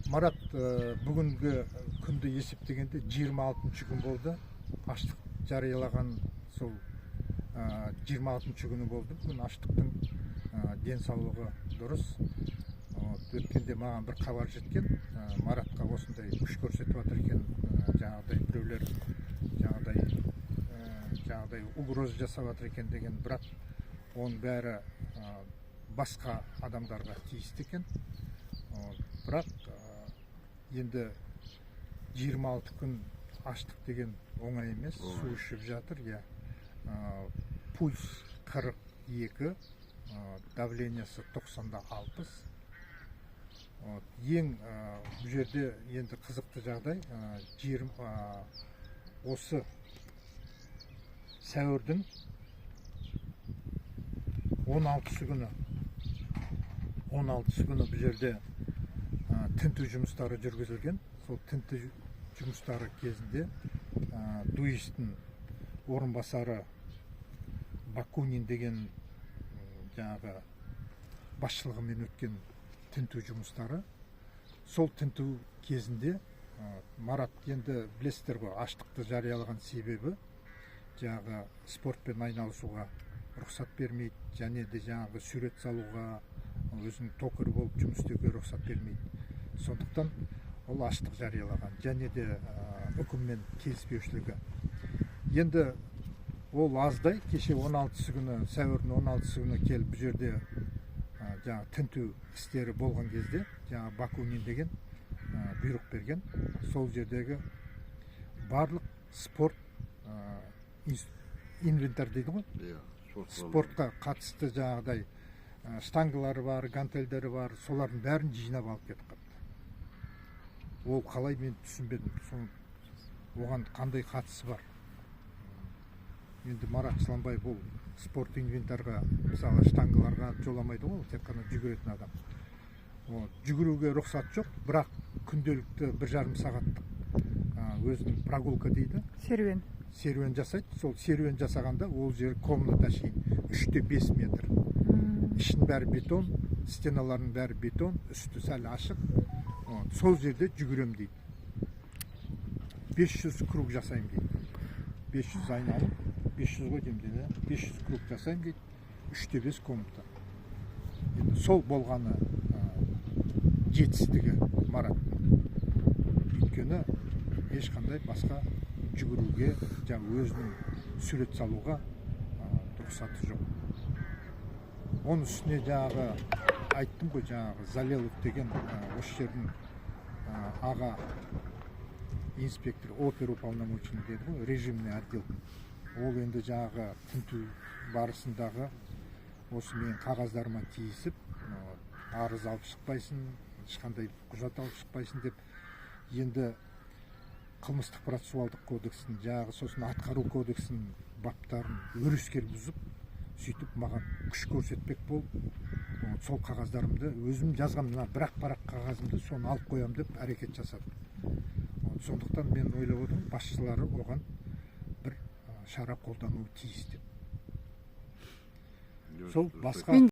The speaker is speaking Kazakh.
Марат, бүгінгі күнді есептегенде 26 күн болды. Аштық жариялаған сол 26 күні болды. Бүгін аштықтың денсаулығы дұрыс. Өткенде маған бір хабар жеткен. Маратқа осындай күш көрсетіп жатыр екен. Жаңағыдай біреулер жаңағыдай угроз жасап жатыр екен деген, бірақ оның бәрі басқа адамдарға тиісті екен. Бірақ енді 26 күн аштық деген оңай емес. Су ішіп жатыр, пульс 42, давлениесі 90-да 60. Ең бұл жерде енді қызықты жағдай, осы сәуірдің 16 күні бұл жерде тінту жұмыстары жүргізілген. Сол тінту жұмыстары кезінде дуистің орынбасары Бакунин деген жаңағы басшылығымен өткен тінту жұмыстары. Сол тінту кезінде Марат, енді білесіздер ғой, аштықты жариялаған себебі жаңағы спортпен айналысуға рұқсат бермейді, және де жаңағы сурет салуға, өзінің токарь болып жұмыс істеуге рұқсат бермейді. Сондықтан ол аштық жариялаған, және де үкіммен келіспеушілігі. Енді ол аздай, кеше 16 күні, сәуірдің 16 күні келіп бұл жерде жаңағы тінту істері болған кезде, жаңағы Бакунин деген бұйрық берген. Сол жердегі барлық спорт инвентарь дейді ғой, спортқа қатысты жаңағыдай штангылары бар, гантельдері бар, солардың бәрін жинап алып кетіп қалды. Ол қалай, мен түсінбедім. Оған қандай қатысы бар? Енді Марат Сыланбай бұл спорт инвентарға, мысалы штангыларға жоламайды ғой, тек қана жүгіретін адам. Жүгіруге рұқсат жоқ, бірақ күнделікті 1,5 сағаттық өзінің прогулка дейді, серуен жасайды. Сол серуен жасағанда ол жер комната шейін 3-5 метр. Ішін бәрі бетон, стеналардың бәрі бетон, үсті сәл ашық. Сол жерде жүгірем дейді. 500 круг жасайым дейді. 500 айналып, 500 ғой деймді, 500 круг жасайым дейді. 3-5 комната. Сол болғаны жетістігі Марат. Өйткені ешқандай басқа жүгіруге, жаңағы өзінің сурет салуға рұқсаты жоқ. Оның үстіне жаңағы айттым ғой, жаңағы Залелов деген осы жердің аға инспектор, оперуполномоченный деді ғой, режимный отдел. Ол енді жаңағы тінту барысындағы осы мен қағаздарыма тиісіп, арыз алып шықпайсың, ешқандай құжат алып шықпайсың деп, енді қылмыстық процессуалдық кодекстің, жаңағы сосын атқару кодексінің баптарын өрескел бұзып, сөйтіп маған күш көрсетпек болып, сол қағаздарымды өзім жазғам, бір-ақ қағазымды соны алып қоям деп әрекет жасады. Сондықтан мен ойлап отырмын, басшылары оған бір шара қолдануы тиіс деп. Сол басқа